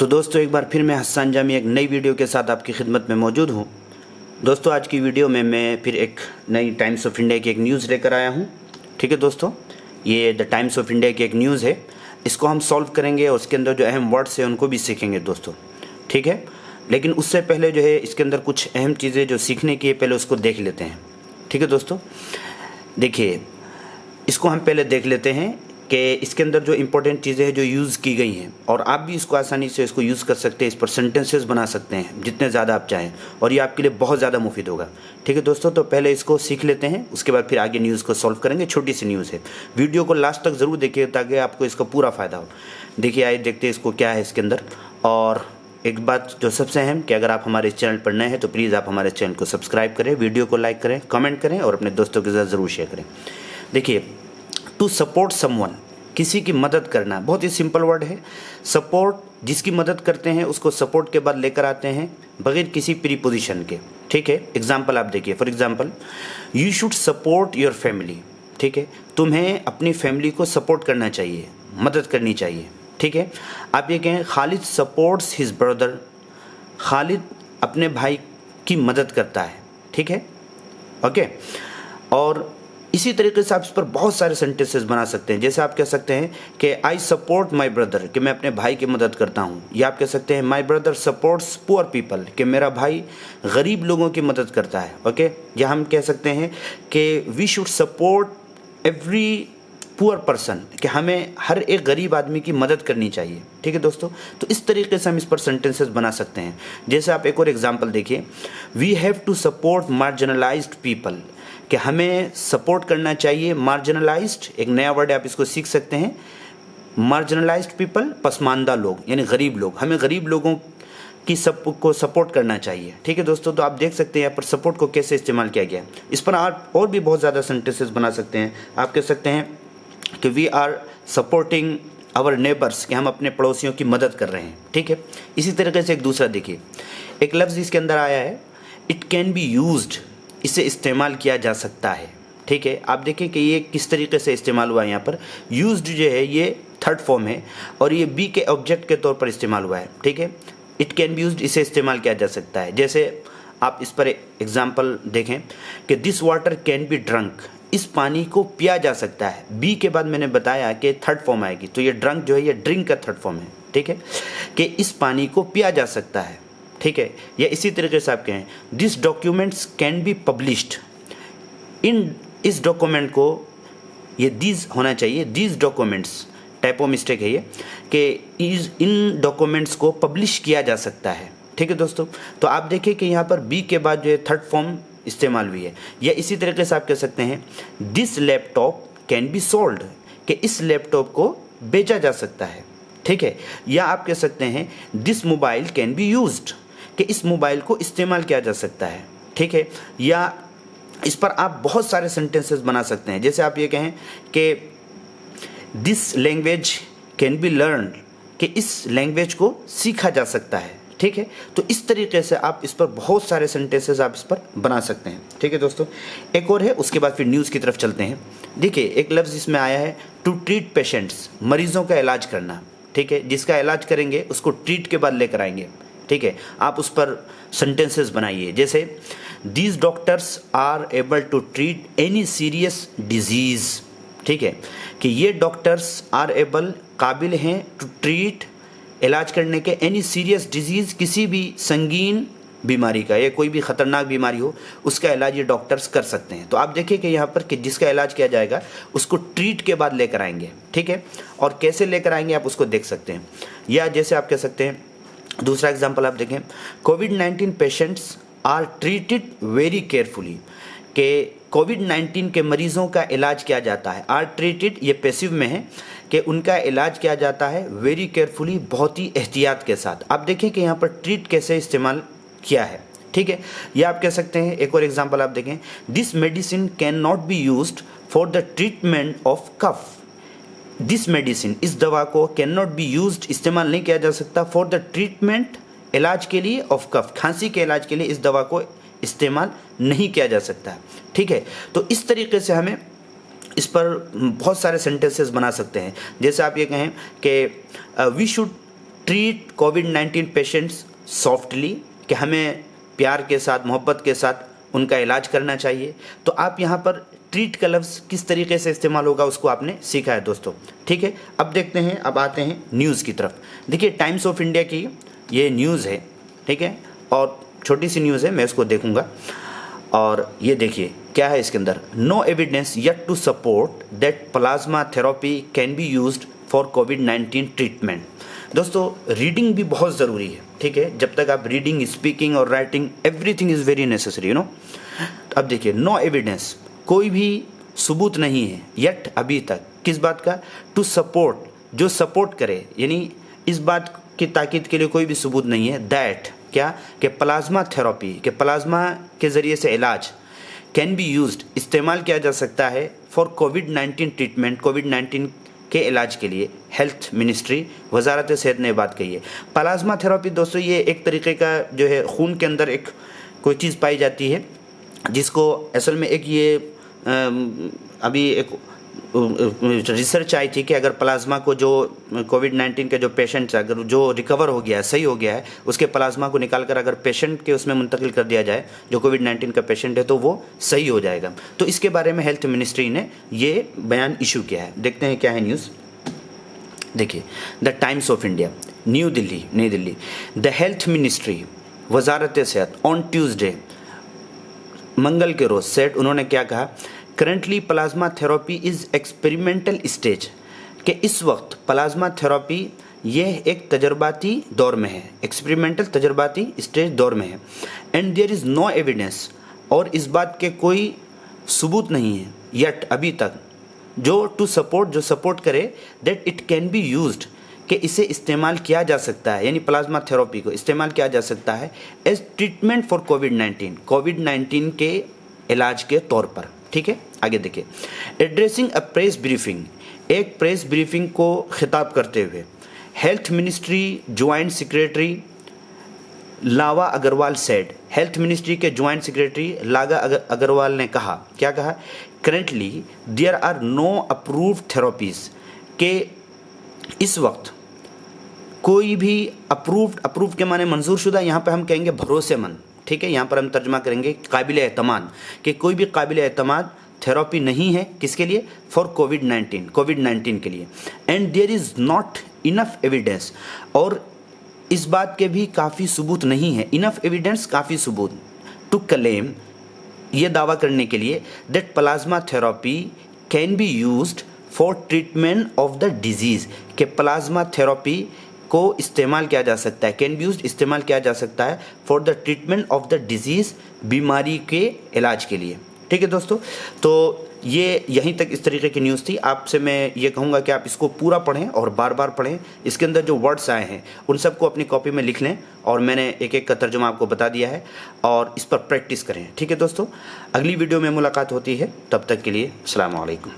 तो दोस्तों एक बार फिर मैं हसन जामी एक नई वीडियो के साथ आपकी खिदमत में मौजूद हूँ। दोस्तों आज की वीडियो में मैं फिर एक नई टाइम्स ऑफ इंडिया की एक न्यूज़ लेकर आया हूँ। ठीक है दोस्तों, ये द टाइम्स ऑफ इंडिया की एक न्यूज़ है। इसको हम सॉल्व करेंगे और उसके अंदर जो अहम वर्ड्स हैं उनको भी सीखेंगे दोस्तों। ठीक है, लेकिन उससे पहले जो है इसके अंदर कुछ अहम चीज़ें जो सीखने की है पहले उसको देख लेते हैं। ठीक है दोस्तों, देखिए इसको हम पहले देख लेते हैं कि इसके अंदर जो इम्पोर्टेंट चीज़ें हैं जो यूज़ की गई हैं, और आप भी इसको आसानी से इसको यूज़ कर सकते हैं। इस पर सेंटेंसेस बना सकते हैं जितने ज़्यादा आप चाहें, और ये आपके लिए बहुत ज़्यादा मुफीद होगा। ठीक है दोस्तों, तो पहले इसको सीख लेते हैं, उसके बाद फिर आगे न्यूज़ को सॉल्व करेंगे। छोटी सी न्यूज़ है, वीडियो को लास्ट तक ज़रूर देखिए ताकि आपको इसका पूरा फ़ायदा हो। देखिए आइए देखते हैं इसको क्या है इसके अंदर। और एक बात जो सबसे अहम कि अगर आप हमारे इस चैनल पर नए हैं तो प्लीज़ आप हमारे चैनल को सब्सक्राइब करें, वीडियो को लाइक करें, कमेंट करें और अपने दोस्तों के साथ ज़रूर शेयर करें। देखिए, टू सपोर्ट समवन, किसी की मदद करना, बहुत ही सिंपल वर्ड है। सपोर्ट, जिसकी मदद करते हैं उसको सपोर्ट के बाद लेकर आते हैं बगैर किसी प्रीपोजिशन के। ठीक है, एग्जाम्पल आप देखिए। For example, you should support your family. ठीक है, तुम्हें अपनी फैमिली को सपोर्ट करना चाहिए, मदद करनी चाहिए। ठीक है, आप ये कहें Khalid supports his brother, Khalid अपने भाई की मदद करता है। ठीक है, ओके। और इसी तरीके से आप इस पर बहुत सारे सेंटेंसेस बना सकते हैं। जैसे आप कह सकते हैं कि आई सपोर्ट माई ब्रदर, कि मैं अपने भाई की मदद करता हूँ। या आप कह सकते हैं my brother supports poor people, कि मेरा भाई गरीब लोगों की मदद करता है। ओके, या हम कह सकते हैं कि we should support every poor person, कि हमें हर एक गरीब आदमी की मदद करनी चाहिए। ठीक है दोस्तों, तो इस तरीके से हम इस पर सेंटेंसेस बना सकते हैं। जैसे आप एक और एग्जांपल देखिए, we have to support marginalised people, कि हमें सपोर्ट करना चाहिए मार्जिनलाइज्ड, एक नया वर्ड है आप इसको सीख सकते हैं। मार्जिनलाइज्ड पीपल, पसमानदा लोग यानी गरीब लोग, हमें गरीब लोगों की सबको सपोर्ट करना चाहिए। ठीक है दोस्तों, तो आप देख सकते हैं यहाँ पर सपोर्ट को कैसे इस्तेमाल किया गया। इस पर आप और भी बहुत ज़्यादा सेंटेंसेस बना सकते हैं। आप कह सकते हैं कि we are supporting our neighbours, कि हम अपने पड़ोसियों की मदद कर रहे हैं। ठीक है, इसी तरीके से एक दूसरा देखिए, एक लफ्ज़ इसके अंदर आया है इट कैन बी यूज्ड, इसे इस्तेमाल किया जा सकता है। ठीक है, आप देखें कि ये किस तरीके से इस्तेमाल हुआ है। यहाँ पर यूज्ड जो है ये थर्ड फॉर्म है और ये बी के ऑब्जेक्ट के तौर पर इस्तेमाल हुआ है। ठीक है, इट कैन बी यूज्ड, इसे इस्तेमाल किया जा सकता है। जैसे आप इस पर एग्जाम्पल देखें कि this water can be drunk, इस पानी को पिया जा सकता है। बी के बाद मैंने बताया कि थर्ड फॉर्म आएगी, तो ये ड्रंक जो है ये ड्रिंक का थर्ड फॉर्म है। ठीक है, कि इस पानी को पिया जा सकता है। ठीक है, या इसी तरीके से आप कहें this documents can be published, in इस डॉक्यूमेंट को, ये दीज होना चाहिए, दीज डॉक्यूमेंट्स, टाइपो मिस्टेक है ये, कि इन डॉक्यूमेंट्स को पब्लिश किया जा सकता है। ठीक है दोस्तों, तो आप देखिए कि यहाँ पर बी के बाद जो है थर्ड फॉर्म इस्तेमाल हुई है। या इसी तरीके से आप कह सकते हैं this laptop can be sold, कि इस लैपटॉप को बेचा जा सकता है। ठीक है, या आप कह सकते हैं this mobile can be used, कि इस मोबाइल को इस्तेमाल किया जा सकता है। ठीक है, या इस पर आप बहुत सारे सेंटेंसेस बना सकते हैं। जैसे आप ये कहें कि this language can be learned, कि इस लैंग्वेज को सीखा जा सकता है। ठीक है, तो इस तरीके से आप इस पर बहुत सारे सेंटेंसेस आप इस पर बना सकते हैं। ठीक है दोस्तों, एक और है, उसके बाद फिर न्यूज़ की तरफ चलते हैं। देखिए एक लफ्ज़ इसमें आया है टू ट्रीट पेशेंट्स, मरीजों का इलाज करना। ठीक है, जिसका इलाज करेंगे उसको ट्रीट के बाद लेकर आएंगे। ठीक है, आप उस पर सेंटेंसेस बनाइए। जैसे these doctors are able to treat any serious disease. ठीक है, कि ये डॉक्टर्स आर एबल, काबिल हैं, टू ट्रीट, इलाज करने के, एनी सीरियस डिजीज़, किसी भी संगीन बीमारी का या कोई भी ख़तरनाक बीमारी हो उसका इलाज ये डॉक्टर्स कर सकते हैं। तो आप देखिए कि यहाँ पर कि जिसका इलाज किया जाएगा उसको ट्रीट के बाद लेकर आएंगे। ठीक है, और कैसे लेकर आएंगे आप उसको देख सकते हैं। या जैसे आप कह सकते हैं, दूसरा एग्जाम्पल आप देखें, कोविड-19 patients are treated very carefully, कि कोविड-19 के मरीज़ों का इलाज किया जाता है। आर ट्रीटेड ये पैसिव में है, कि उनका इलाज किया जाता है वेरी केयरफुली, बहुत ही एहतियात के साथ। आप देखें कि यहाँ पर ट्रीट कैसे इस्तेमाल किया है। ठीक है, या आप कह सकते हैं, एक और एग्जांपल आप देखें, this medicine can not be used for the treatment of cough, this medicine, इस दवा को कैन नॉट बी यूज्ड, इस्तेमाल नहीं किया जा सकता, फॉर द ट्रीटमेंट, इलाज के लिए, ऑफ कफ, खांसी के इलाज के लिए इस दवा को इस्तेमाल नहीं किया जा सकता। ठीक है, तो इस तरीके से हमें इस पर बहुत सारे सेंटेंसेस बना सकते हैं। जैसे आप ये कहें कि वी शुड ट्रीट कोविड-19 पेशेंट्स सॉफ्टली, कि हमें प्यार के साथ, मोहब्बत के साथ उनका इलाज करना चाहिए। तो आप यहाँ पर ट्रीट का लफ्ज़ किस तरीके से इस्तेमाल होगा उसको आपने सीखा है दोस्तों, ठीक है। अब देखते हैं, अब आते हैं न्यूज़ की तरफ। देखिए टाइम्स ऑफ इंडिया की ये न्यूज़ है, ठीक है, और छोटी सी न्यूज़ है, मैं इसको देखूंगा। और ये देखिए क्या है इसके अंदर, no evidence yet to support that plasma therapy can be used for कोविड-19 ट्रीटमेंट। दोस्तों रीडिंग भी बहुत ज़रूरी है, ठीक है। जब तक आप रीडिंग, स्पीकिंग और writing, everything is very necessary, you know. अब देखिए, नो एविडेंस, कोई भी सबूत नहीं है, येट अभी तक, किस बात का, टू सपोर्ट, जो सपोर्ट करे, यानी इस बात की ताकीद के लिए कोई भी सबूत नहीं है, दैट क्या, कि प्लाज्मा थेरेपी, के प्लाज्मा के ज़रिए से इलाज, कैन बी यूज्ड, इस्तेमाल किया जा सकता है, फॉर कोविड-19 ट्रीटमेंट, कोविड-19 के इलाज के लिए। हेल्थ मिनिस्ट्री, वजारत सेहत ने बात कही है। प्लाज्मा थेरेपी दोस्तों ये एक तरीके का जो है खून के अंदर एक कोई चीज़ पाई जाती है जिसको असल में एक ये अभी एक रिसर्च आई थी कि अगर प्लाज्मा को, जो कोविड-19 के जो पेशेंट्स है, अगर जो रिकवर हो गया है, सही हो गया है, उसके प्लाज्मा को निकाल कर अगर पेशेंट के उसमें मुंतकिल कर दिया जाए, जो कोविड-19 का पेशेंट है, तो वो सही हो जाएगा। तो इसके बारे में हेल्थ मिनिस्ट्री ने ये बयान इशू किया है। देखते हैं क्या है न्यूज़। देखिए, the times of India, new Delhi, नई दिल्ली, द हेल्थ मिनिस्ट्री, वजारत सेहत, ऑन ट्यूसडे, मंगल के रोज सेट, उन्होंने क्या कहा, currently plasma therapy is experimental stage, कि इस वक्त प्लाज्मा थेरेपी यह एक तजर्बाती दौर में है, एक्सपेरिमेंटल तजर्बाती स्टेज दौर में है। And there is no evidence, और इस बात के कोई सबूत नहीं है, येट अभी तक, जो टू सपोर्ट, जो सपोर्ट करे, that it can be used, कि इसे इस्तेमाल किया जा सकता है, यानी प्लाज्मा थेरेपी को इस्तेमाल किया जा सकता है एज ट्रीटमेंट फॉर कोविड-19, कोविड-19 के इलाज के तौर पर, ठीक है। आगे देखिए, एड्रेसिंग अ प्रेस ब्रीफिंग, एक प्रेस ब्रीफिंग को खिताब करते हुए health ministry joint secretary Lav Agarwal said, health ministry के ज्वाइंट सेक्रेटरी लागा अग्रवाल ने कहा, क्या कहा, currently there are no approved therapies, के इस वक्त कोई भी अप्रूव्ड के माने मंजूर शुदा, यहाँ पर हम कहेंगे भरोसेमंद, ठीक है, यहाँ पर हम तर्जमा करेंगे काबिल एतमाद, कि कोई भी काबिल एतमाद थेरेपी नहीं है, किसके लिए, फॉर कोविड-19 के लिए। And there is not enough evidence, और इस बात के भी काफ़ी सबूत नहीं है, इनफ एविडेंस, काफ़ी सबूत, टू क्लेम, ये दावा करने के लिए, that plasma therapy can be used for treatment of the disease, के प्लाज्मा थेरेपी को इस्तेमाल किया जा सकता है, कैन बी यूज्ड, इस्तेमाल किया जा सकता है, for the treatment of the disease, बीमारी के इलाज के लिए, ठीक है दोस्तों। तो ये यहीं तक इस तरीके की न्यूज़ थी। आपसे मैं ये कहूँगा कि आप इसको पूरा पढ़ें और बार बार पढ़ें, इसके अंदर जो वर्ड्स आए हैं उन सबको अपनी कॉपी में लिख लें, और मैंने एक एक का तर्जुमा आपको बता दिया है, और इस पर प्रैक्टिस करें, ठीक है दोस्तों। अगली वीडियो में मुलाकात होती है, तब तक के लिए अस्सलाम वालेकुम।